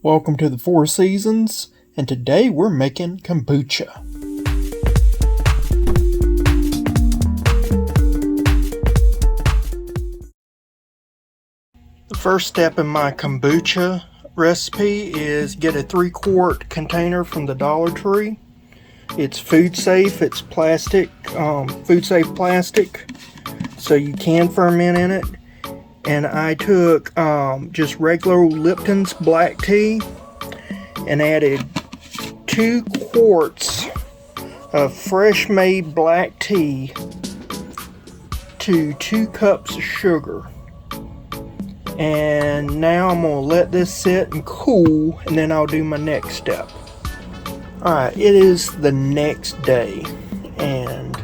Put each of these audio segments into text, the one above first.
Welcome to the Four Seasons, and today we're making kombucha. The first step in my kombucha recipe is get a 3-quart container from the Dollar Tree. It's food safe, it's plastic, food safe plastic, so you can ferment in it. And I took just regular Lipton's black tea and added 2 quarts of fresh made black tea to 2 cups of sugar. And now I'm going to let this sit and cool, and then I'll do my next step. Alright, it is the next day, and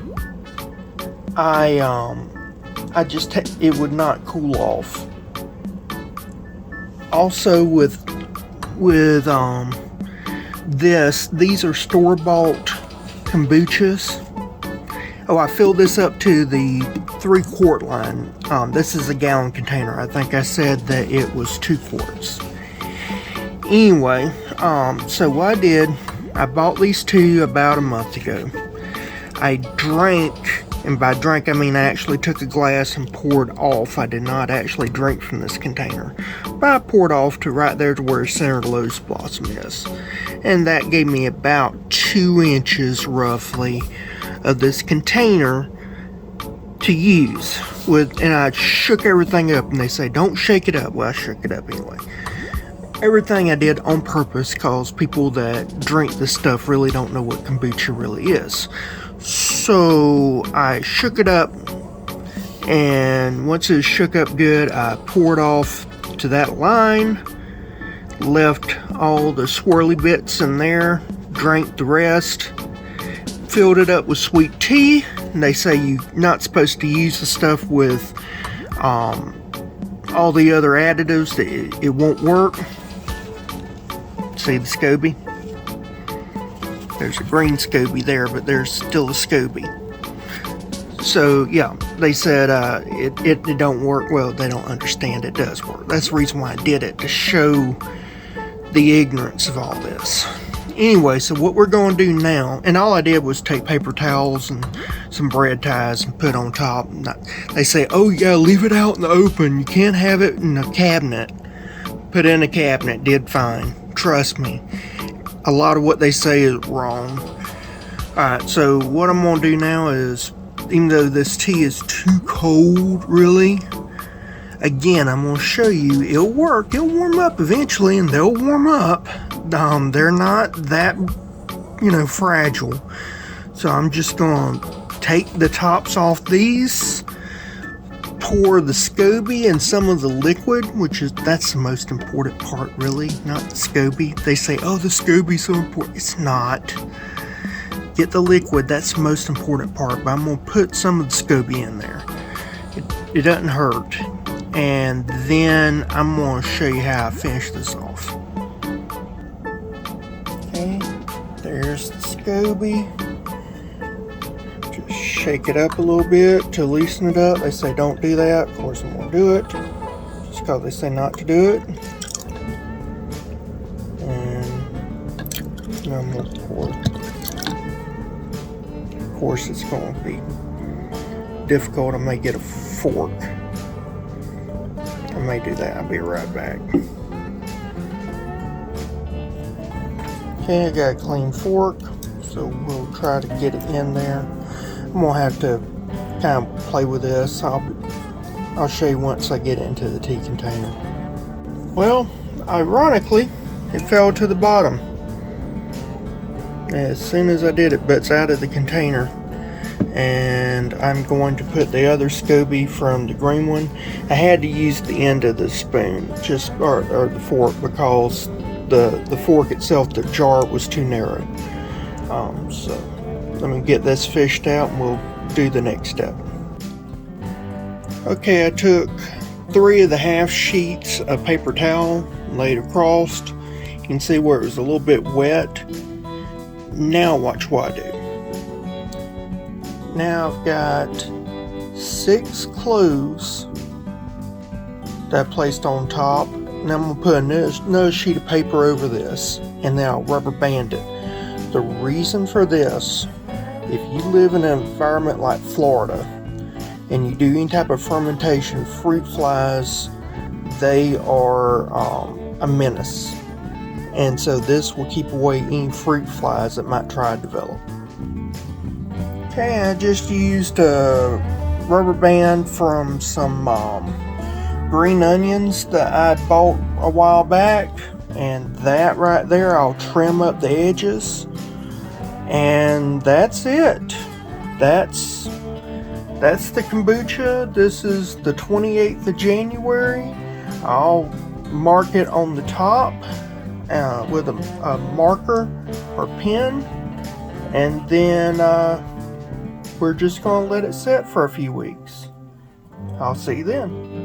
it would not cool off. Also with these are store-bought kombuchas. Oh, I filled this up to the 3-quart line. This is a gallon container. I think I said that it was 2 quarts. Anyway, so what I did, I bought these 2 about a month ago. I drank, and by drink I mean I actually took a glass and poured off. I did not actually drink from this container, but I poured off to right there to where center of the lotus blossom is. And that gave me about 2 inches roughly of this container to use with, and I shook everything up, and they say don't shake it up. Well, I shook it up anyway. Everything I did on purpose, cause people that drink this stuff really don't know what kombucha really is. So I shook it up, and once it was shook up good, I poured off to that line, left all the swirly bits in there, drank the rest, filled it up with sweet tea. And they say you're not supposed to use the stuff with all the other additives, that it won't work. See the SCOBY? There's a green SCOBY there, but there's still a SCOBY. So yeah, they said it don't work. Well, they don't understand it does work. That's the reason why I did it, to show the ignorance of all this. Anyway, so what we're going to do now, and all I did was take paper towels and some bread ties and put on top. They say, oh yeah, leave it out in the open. You can't have it in a cabinet. Put it in a cabinet, did fine. Trust me. A lot of what they say is wrong. Alright, so what I'm going to do now is, even though this tea is too cold, really, again, I'm going to show you, it'll work. It'll warm up eventually, and they'll warm up. They're not that, fragile. So I'm just going to take the tops off these, pour the SCOBY and some of the liquid, that's the most important part, really, not the SCOBY. They say, oh, the SCOBY's so important. It's not. Get the liquid, that's the most important part, but I'm going to put some of the SCOBY in there. It doesn't hurt. And then I'm going to show you how I finish this off. Okay, there's the SCOBY. Just shake it up a little bit to loosen it up. They say don't do that. Of course I'm going to do it, just because they say not to do it. And now I'm going to pour. Of course it's going to be difficult. I may get a fork. I may do that. I'll be right back. Okay, I got a clean fork, so we'll try to get it in there. I'm going to have to kind of play with this. I'll show you once I get it into the tea container. Well, ironically, it fell to the bottom. As soon as I did, it butts out of the container. And I'm going to put the other SCOBY from the green one. I had to use the end of the spoon, or the fork, because the fork itself, the jar, was too narrow. So let me get this fished out, and we'll do the next step. Okay, I took 3 of the half sheets of paper towel, laid across. You can see where it was a little bit wet. Now watch what I do. Now I've got 6 cloves that I placed on top. and I'm gonna put another sheet of paper over this, and then I'll rubber band it. The reason for this, if you live in an environment like Florida and you do any type of fermentation, fruit flies, they are a menace. And so this will keep away any fruit flies that might try to develop. Okay, I just used a rubber band from some green onions that I bought a while back, and that right there, I'll trim up the edges, and that's it. That's the kombucha. This is the 28th of January. I'll mark it on the top with a marker or pen, and then we're just going to let it sit for a few weeks. I'll see you then.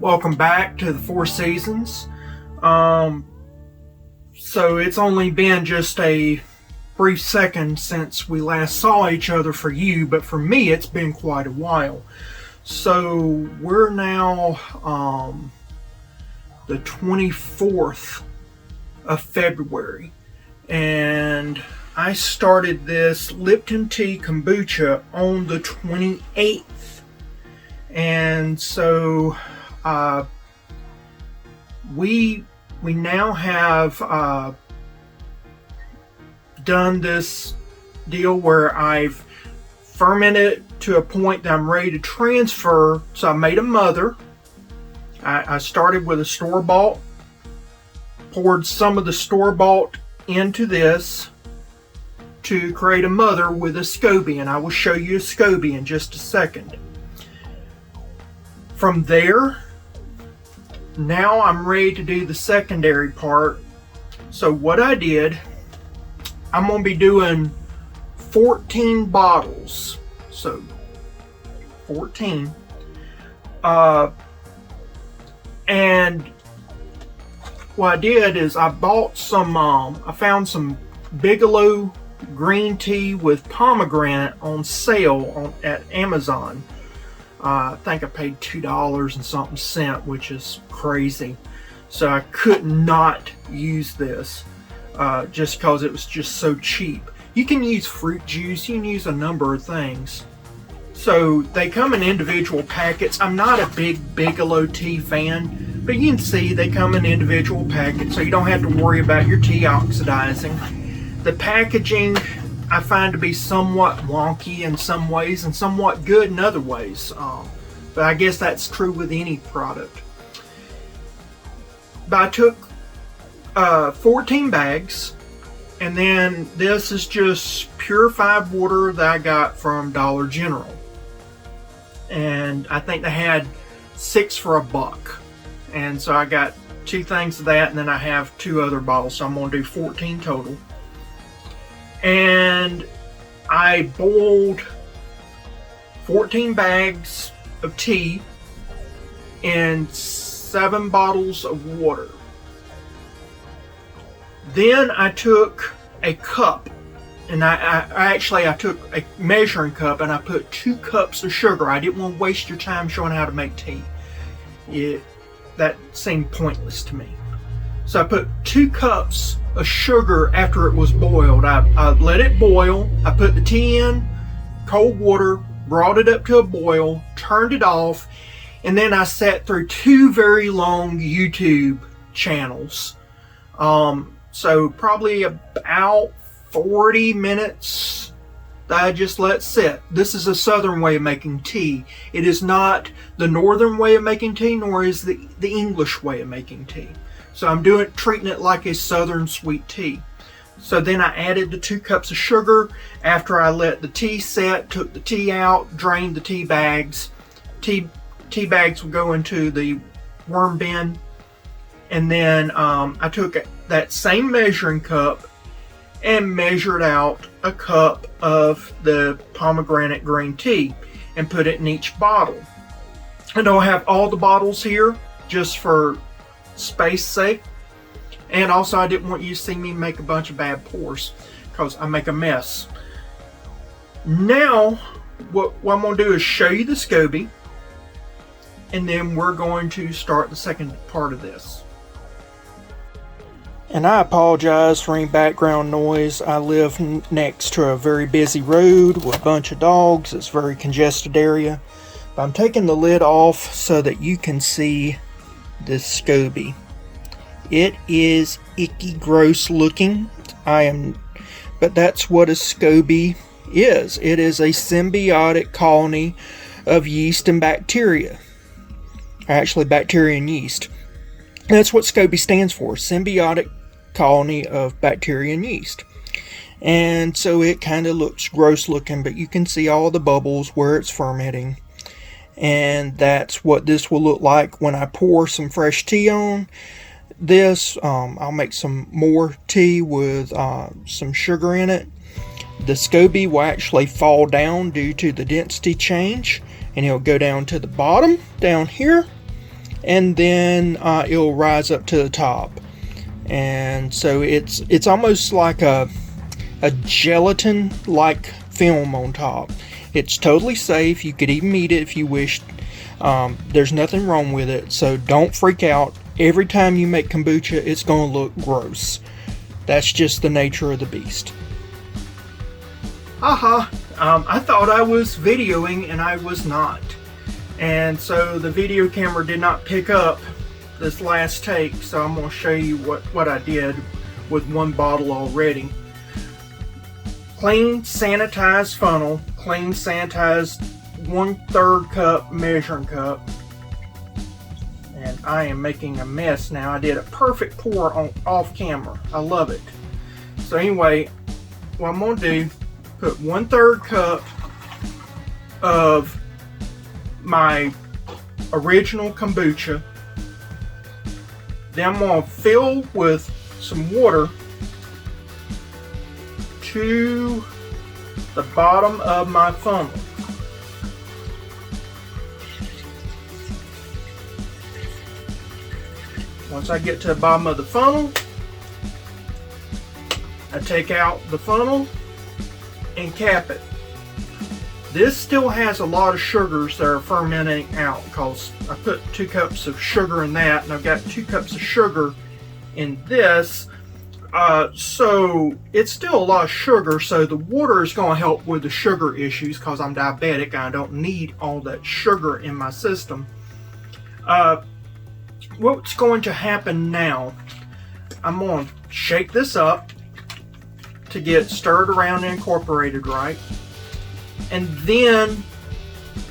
Welcome back to the Four Seasons. So it's only been just a brief second since we last saw each other for you, but for me it's been quite a while. So we're now the 24th of February, and I started this Lipton tea kombucha on the 28th. And so we now have done this deal where I've fermented to a point that I'm ready to transfer. So I made a mother. I started with a store-bought, poured some of the store-bought into this to create a mother with a SCOBY, and I will show you a SCOBY in just a second. From there, now I'm ready to do the secondary part. So what I did, I'm going to be doing 14 bottles. So 14. And what I did is I bought some, I found some Bigelow green tea with pomegranate on sale at Amazon. I think I paid $2 and something, which is crazy. So I could not use this just because it was just so cheap. You can use fruit juice, you can use a number of things. So they come in individual packets. I'm not a big Bigelow tea fan, but you can see they come in individual packets, so you don't have to worry about your tea oxidizing. The packaging I find to be somewhat wonky in some ways and somewhat good in other ways. But I guess that's true with any product. But I took 14 bags, and then this is just purified water that I got from Dollar General. And I think they had 6 for $1. And so I got 2 things of that, and then I have 2 other bottles, so I'm going to do 14 total. And I boiled 14 bags of tea in 7 bottles of water. Then I took a cup, and I took a measuring cup, and I put 2 cups of sugar. I didn't want to waste your time showing how to make tea. That seemed pointless to me. So I put 2 cups of sugar after it was boiled. I let it boil. I put the tea in, cold water, brought it up to a boil, turned it off, and then I sat through 2 very long YouTube channels. So probably about 40 minutes that I just let sit. This is a southern way of making tea. It is not the northern way of making tea, nor is the English way of making tea. So I'm treating it like a southern sweet tea. So then I added the 2 cups of sugar after I let the tea set, took the tea out, drained the tea bags. Tea bags will go into the worm bin. And then I took that same measuring cup and measured out a cup of the pomegranate green tea and put it in each bottle. I don't have all the bottles here just for space sake, and also I didn't want you to see me make a bunch of bad pours because I make a mess. Now what I'm going to do is show you the SCOBY, and then we're going to start the second part of this. And I apologize for any background noise. I live next to a very busy road with a bunch of dogs. It's a very congested area. But I'm taking the lid off so that you can see this SCOBY. It is icky, gross looking. But that's what a SCOBY is. It is a symbiotic colony of yeast and bacteria. Actually, bacteria and yeast. That's what SCOBY stands for, symbiotic colony of bacteria and yeast. And so it kind of looks gross looking, but you can see all the bubbles where it's fermenting. And that's what this will look like when I pour some fresh tea on this. I'll make some more tea with some sugar in it. The SCOBY will actually fall down due to the density change, and it'll go down to the bottom down here, and then it'll rise up to the top. And so it's almost like a gelatin like film on top. It's totally safe. You could even eat it if you wished. There's nothing wrong with it, so don't freak out. Every time you make kombucha, it's going to look gross. That's just the nature of the beast. Haha, I thought I was videoing and I was not. And so the video camera did not pick up this last take, so I'm going to show you what I did with one bottle already. Clean, sanitized funnel, clean, sanitized 1/3 cup measuring cup. And I am making a mess now. I did a perfect pour off camera. I love it. So anyway, what I'm going to do, put 1/3 cup of my original kombucha. Then I'm going to fill with some water to the bottom of my funnel. Once I get to the bottom of the funnel, I take out the funnel and cap it. This still has a lot of sugars that are fermenting out because I put 2 cups of sugar in that, and I've got 2 cups of sugar in this. So it's still a lot of sugar, so the water is going to help with the sugar issues because I'm diabetic and I don't need all that sugar in my system. What's going to happen now, I'm going to shake this up to get stirred around and incorporated right. And then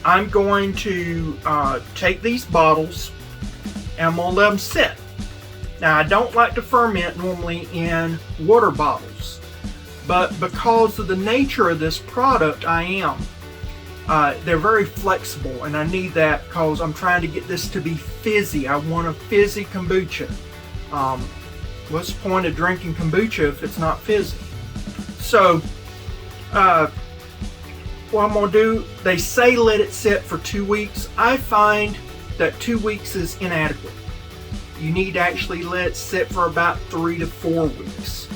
I'm going to take these bottles and I'm going to let them sit. Now I don't like to ferment normally in water bottles, but because of the nature of this product I am. They're very flexible, and I need that because I'm trying to get this to be fizzy. I want a fizzy kombucha. What's the point of drinking kombucha if it's not fizzy? So what I'm going to do, they say let it sit for 2 weeks. I find that 2 weeks is inadequate. You need to actually let it sit for about 3 to 4 weeks.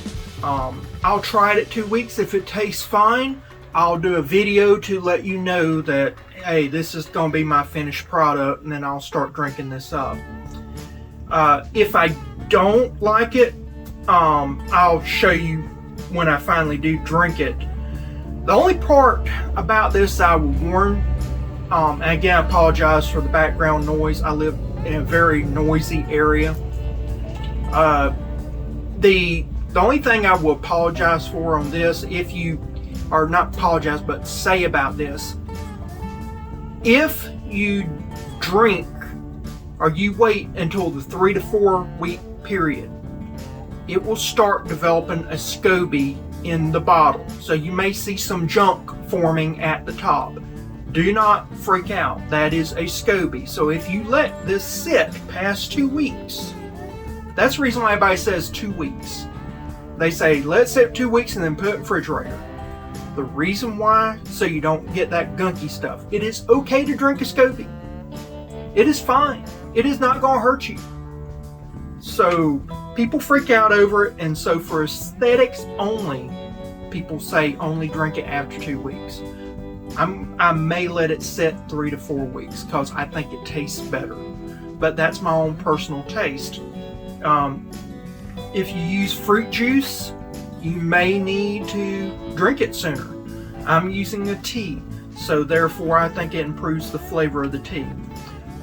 I'll try it at 2 weeks. If it tastes fine, I'll do a video to let you know that, hey, this is going to be my finished product, and then I'll start drinking this up. If I don't like it, I'll show you when I finally do drink it. The only part about this I will warn, and again I apologize for the background noise. I live in a very noisy area. The only thing I will apologize for on this, if you, or not apologize, but say about this, if you drink or you wait until the 3 to 4 week period, it will start developing a SCOBY in the bottle. So you may see some junk forming at the top. Do not freak out. That is a SCOBY. So if you let this sit past 2 weeks, that's the reason why everybody says 2 weeks. They say let it sit 2 weeks and then put it in the refrigerator. The reason why, so you don't get that gunky stuff. It is okay to drink a SCOBY. It is fine. It is not going to hurt you. So people freak out over it, and so for aesthetics only, people say only drink it after 2 weeks. I may let it sit 3 to 4 weeks because I think it tastes better. But that's my own personal taste. If you use fruit juice, you may need to drink it sooner. I'm using a tea, so therefore I think it improves the flavor of the tea.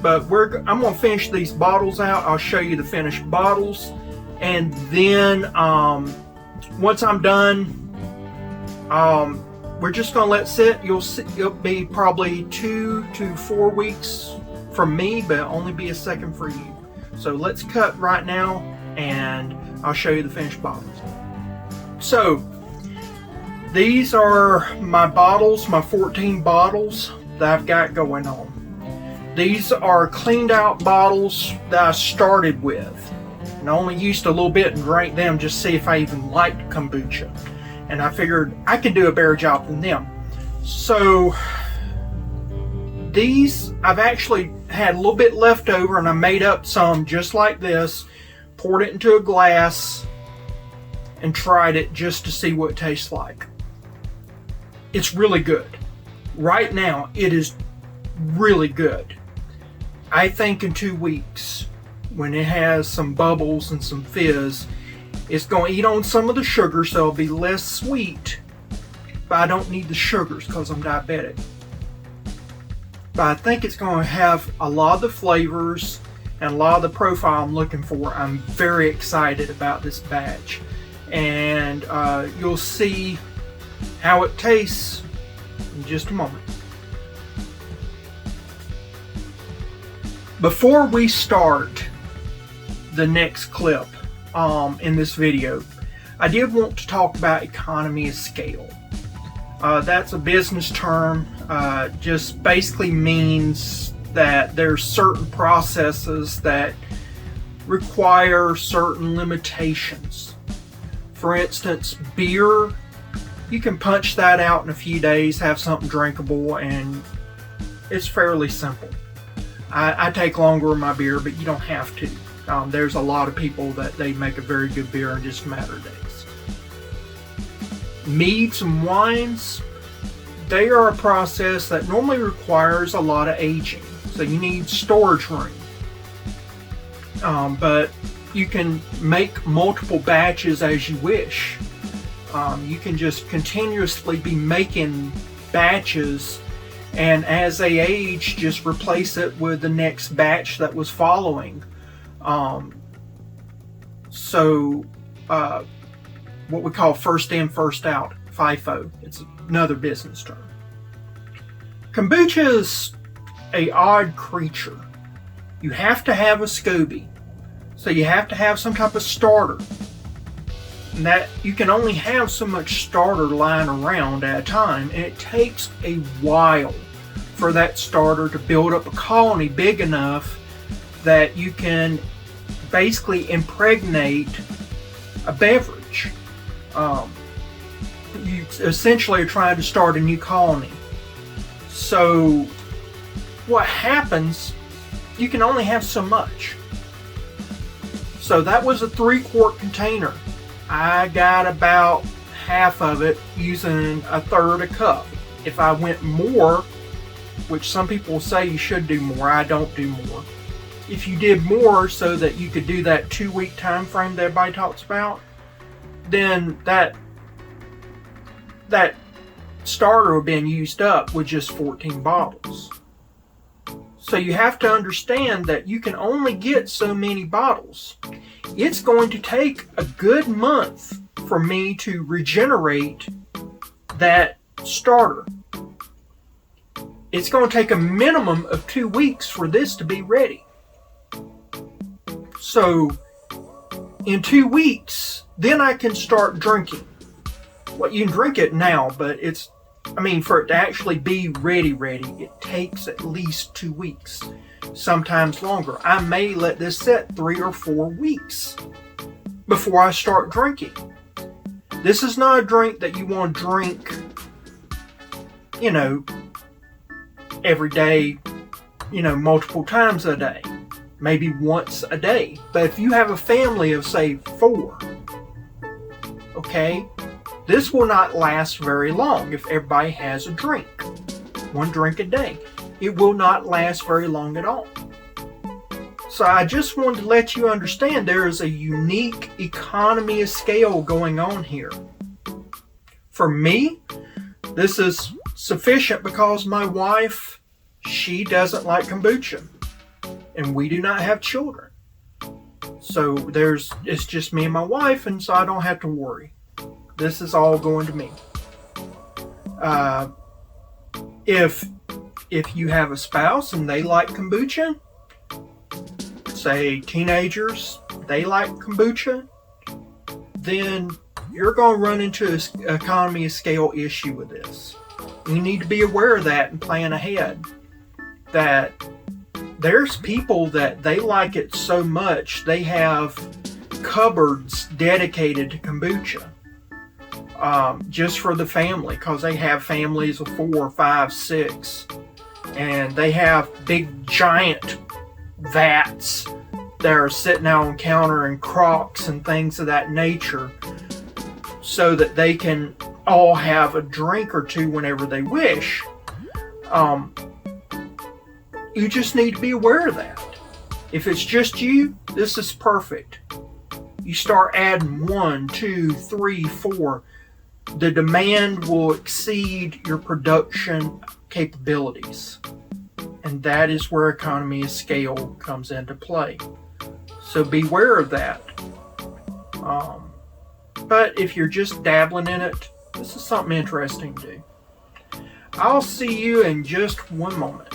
But I'm going to finish these bottles out. I'll show you the finished bottles, and then once I'm done, we're just going to let it sit. You'll see, it'll be probably 2 to 4 weeks from me, but only be a second for you. So let's cut right now, and I'll show you the finished bottles. So these are my bottles, my 14 bottles that I've got going on. These are cleaned out bottles that I started with, and I only used a little bit and drank them just to see if I even liked kombucha. And I figured I could do a better job than them. So these, I've actually had a little bit left over, and I made up some just like this, poured it into a glass, and tried it just to see what it tastes like. It's really good. Right now, it is really good. I think in 2 weeks, when it has some bubbles and some fizz, it's going to eat on some of the sugar, so it'll be less sweet. But I don't need the sugars because I'm diabetic. But I think it's going to have a lot of the flavors and a lot of the profile I'm looking for. I'm very excited about this batch. And you'll see how it tastes in just a moment. Before we start the next clip in this video, I did want to talk about economy of scale. That's a business term, just basically means that there's certain processes that require certain limitations. For instance, beer, you can punch that out in a few days, have something drinkable, and it's fairly simple. I take longer in my beer, but you don't have to. There's a lot of people that they make a very good beer in just a matter of days. Meads and wines, they are a process that normally requires a lot of aging. So you need storage room. But you can make multiple batches as you wish. You can just continuously be making batches, and as they age, just replace it with the next batch that was following. What we call first in, first out, FIFO. It's another business term. Kombucha is an odd creature. You have to have a SCOBY. So you have to have some type of starter. And that you can only have so much starter lying around at a time, and it takes a while for that starter to build up a colony big enough that you can basically impregnate a beverage. You essentially are trying to start a new colony. So what happens, you can only have so much. So that was a 3-quart container. I got about half of it using a third a cup. If I went more, which some people say you should do more, I don't do more. If you did more so that you could do that 2-week time frame that everybody talks about, then that starter would have been used up with just 14 bottles. So you have to understand that you can only get so many bottles. It's going to take a good month for me to regenerate that starter. It's going to take a minimum of 2 weeks for this to be ready. So in 2 weeks, then I can start drinking. Well, you can drink it now, but for it to actually be ready, it takes at least 2 weeks, sometimes longer. I may let this sit 3 or 4 weeks before I start drinking. This is not a drink that you want to drink, every day, multiple times a day, maybe once a day. But if you have a family of, say, 4, okay, this will not last very long if everybody has a drink. 1 drink a day. It will not last very long at all. So I just wanted to let you understand there is a unique economy of scale going on here. For me, this is sufficient because my wife, she doesn't like kombucha. And we do not have children. So it's just me and my wife, and so I don't have to worry. This is all going to me. If you have a spouse and they like kombucha, say teenagers, they like kombucha, then you're going to run into an economy of scale issue with this. You need to be aware of that and plan ahead. That there's people that they like it so much they have cupboards dedicated to kombucha. Just for the family, because they have families of 4, 5, 6, and they have big giant vats that are sitting out on counter and crocks and things of that nature, so that they can all have a drink or two whenever they wish. You just need to be aware of that. If it's just you, this is perfect. You start adding 1, 2, 3, 4. The demand will exceed your production capabilities. And that is where economy of scale comes into play. So beware of that. But if you're just dabbling in it, this is something interesting to do. I'll see you in just one moment.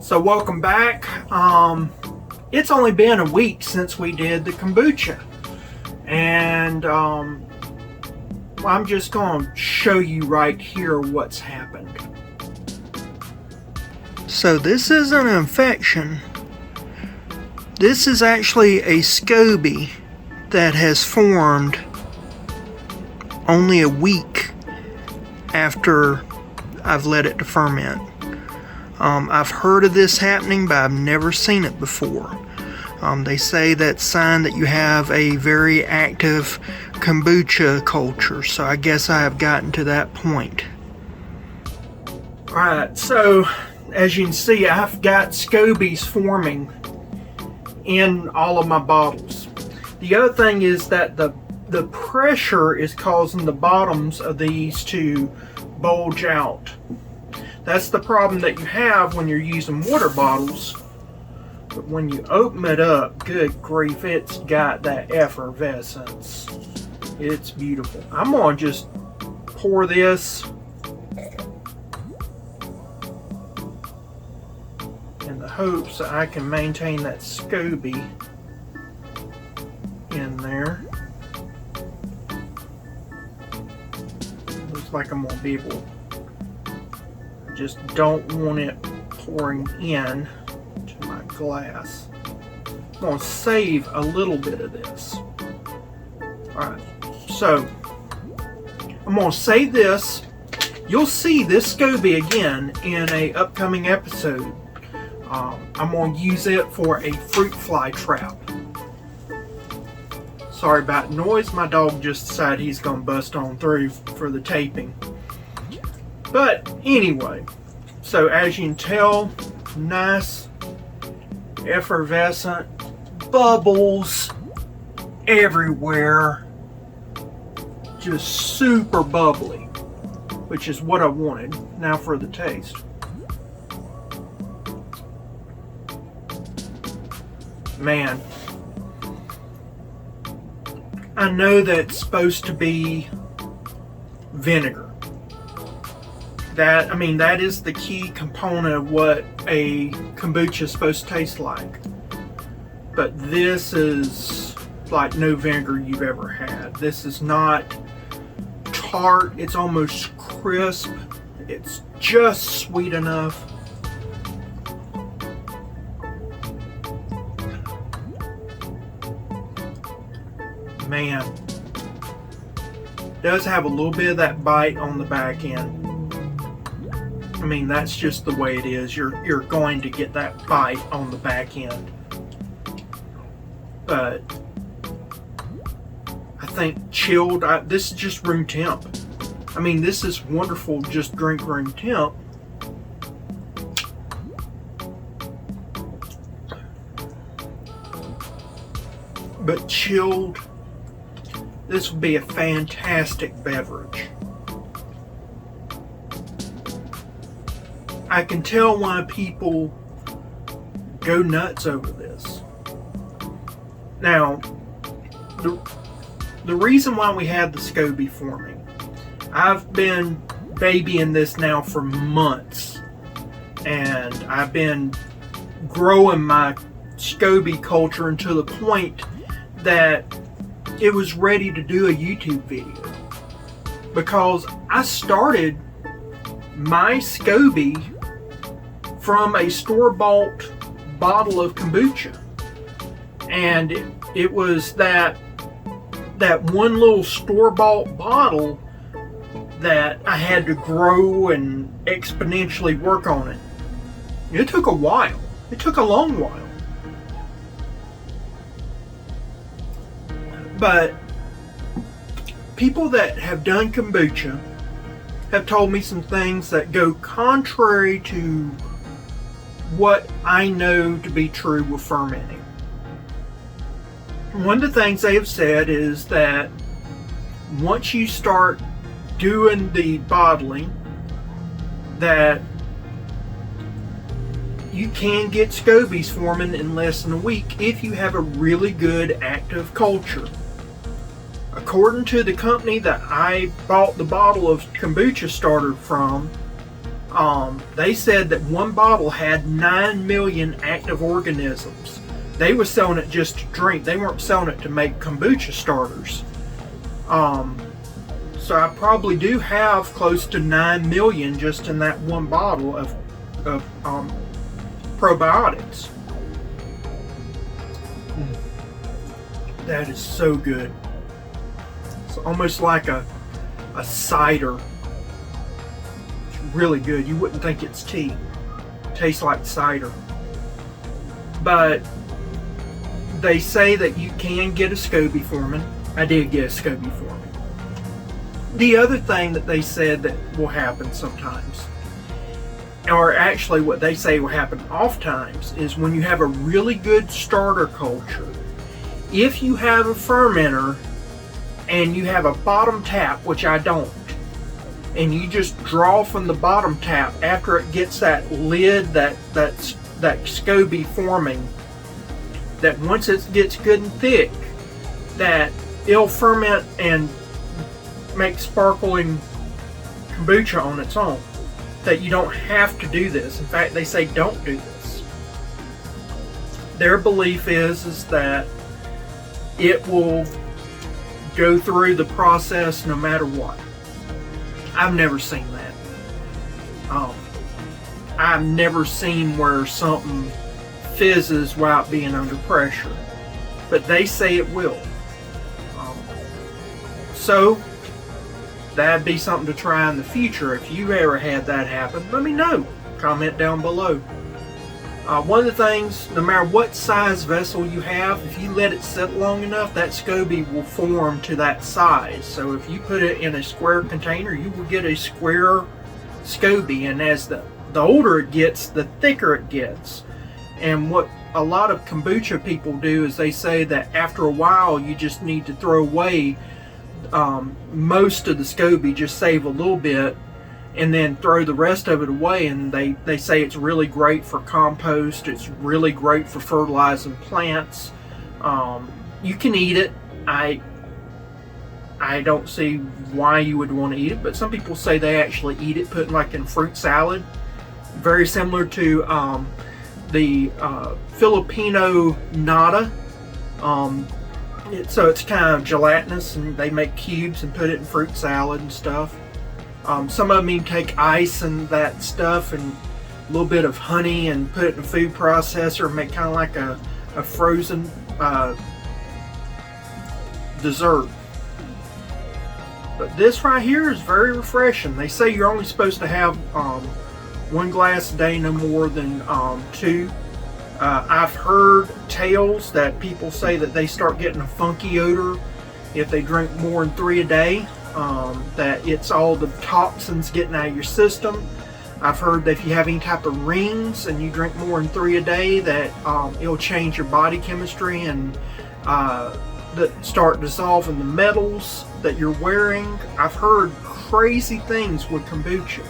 So welcome back. It's only been a week since we did the kombucha. And I'm just going to show you right here what's happened. So this is an infection. This is actually a SCOBY that has formed only a week after I've let it to ferment. I've heard of this happening, but I've never seen it before. They say that's a sign that you have a very active kombucha culture, so I guess I have gotten to that point. Alright, so as you can see, I've got SCOBYs forming in all of my bottles. The other thing is that the pressure is causing the bottoms of these to bulge out. That's the problem that you have when you're using water bottles. But when you open it up, good grief, it's got that effervescence. It's beautiful. I'm going to just pour this in the hopes that I can maintain that SCOBY in there. Looks like I'm going to be able, just don't want it pouring in to my glass. I'm going to save a little bit of this. Alright, so I'm going to save this. You'll see this SCOBY again in an upcoming episode. I'm going to use it for a fruit fly trap. Sorry about noise, my dog just decided he's going to bust on through for the taping. But anyway, so as you can tell, nice effervescent bubbles everywhere, just super bubbly, which is what I wanted. Now for the taste. Man, I know that's supposed to be vinegar. That is the key component of what a kombucha is supposed to taste like. But this is like no vinegar you've ever had. This is not tart, it's almost crisp. It's just sweet enough. Man, does have a little bit of that bite on the back end. That's just the way it is. You're going to get that bite on the back end. But I think chilled, this is just room temp. I mean, this is wonderful, just drink room temp. But chilled, this would be a fantastic beverage. I can tell why people go nuts over this. Now, the reason why we had the SCOBY forming, I've been babying this now for months, and I've been growing my SCOBY culture until the point that it was ready to do a YouTube video, because I started my SCOBY from a store-bought bottle of kombucha, and it was that one little store-bought bottle that I had to grow and exponentially work on it. It took a while. It took a long while. But people that have done kombucha have told me some things that go contrary to what I know to be true with fermenting. One of the things they have said is that once you start doing the bottling, that you can get SCOBYs forming in less than a week if you have a really good active culture. According to the company that I bought the bottle of kombucha starter from, they said that one bottle had 9 million active organisms. They were selling it just to drink. They weren't selling it to make kombucha starters. So I probably do have close to 9 million just in that one bottle of probiotics. That is so good. It's almost like a cider. It's really good. You wouldn't think it's tea. It tastes like cider. But they say that you can get a SCOBY forming. I did get a SCOBY forming. The other thing that they said that will happen sometimes, or actually what they say will happen oft times, is when you have a really good starter culture, if you have a fermenter and you have a bottom tap, which I don't, and you just draw from the bottom tap after it gets that lid, that SCOBY forming, that once it gets good and thick, that it'll ferment and make sparkling kombucha on its own. That you don't have to do this. In fact, they say don't do this. Their belief is that it will go through the process no matter what. I've never seen that. I've never seen where something fizzes without being under pressure, but they say it will. So that'd be something to try in the future. If you ever had that happen, let me know. Comment down below. One of the things, no matter what size vessel you have, if you let it sit long enough, that SCOBY will form to that size. So if you put it in a square container, you will get a square SCOBY, and as the older it gets, the thicker it gets. And what a lot of kombucha people do is they say that after a while you just need to throw away most of the SCOBY, just save a little bit, and then throw the rest of it away. And they say it's really great for compost. It's really great for fertilizing plants. You can eat it. I don't see why you would want to eat it, but some people say they actually eat it, put it like in fruit salad. Very similar to the Filipino nata. So it's kind of gelatinous, and they make cubes and put it in fruit salad and stuff. Some of them even take ice and that stuff and a little bit of honey and put it in a food processor and make kind of like a frozen dessert. But this right here is very refreshing. They say you're only supposed to have 1 glass a day, no more than 2. I've heard tales that people say that they start getting a funky odor if they drink more than 3 a day. that it's all the toxins getting out of your system. I've heard that if you have any type of rings and you drink more than 3 a day, that it'll change your body chemistry and that start dissolving the metals that you're wearing. I've heard crazy things with kombucha,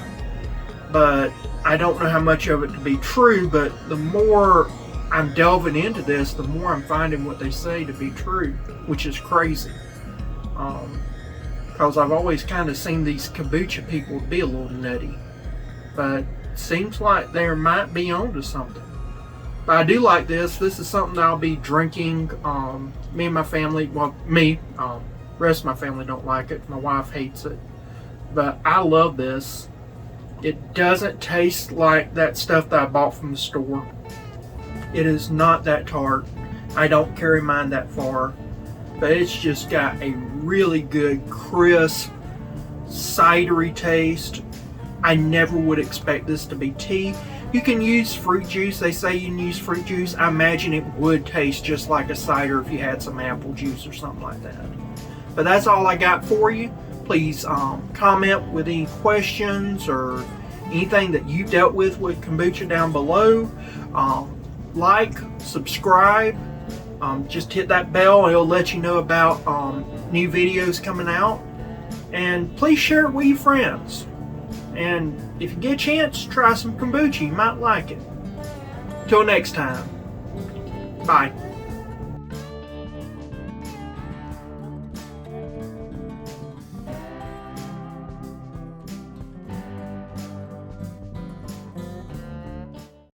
but I don't know how much of it to be true. But the more I'm delving into this, the more I'm finding what they say to be true, which is crazy. Because I've always kind of seen these kombucha people be a little nutty, but it seems like there might be onto something. But I do like this. This is something I'll be drinking. Me and my family, well, rest of my family don't like it. My wife hates it, but I love this. It doesn't taste like that stuff that I bought from the store. It is not that tart. I don't carry mine that far, but it's just got a really good, crisp, cidery taste. I never would expect this to be tea. You can use fruit juice. They say you can use fruit juice. I imagine it would taste just like a cider if you had some apple juice or something like that. But that's all I got for you. Please comment with any questions or anything that you dealt with kombucha down below. Like, subscribe, just hit that bell and it'll let you know about new videos coming out. And please share it with your friends. And if you get a chance, try some kombucha. You might like it. Till next time. Bye.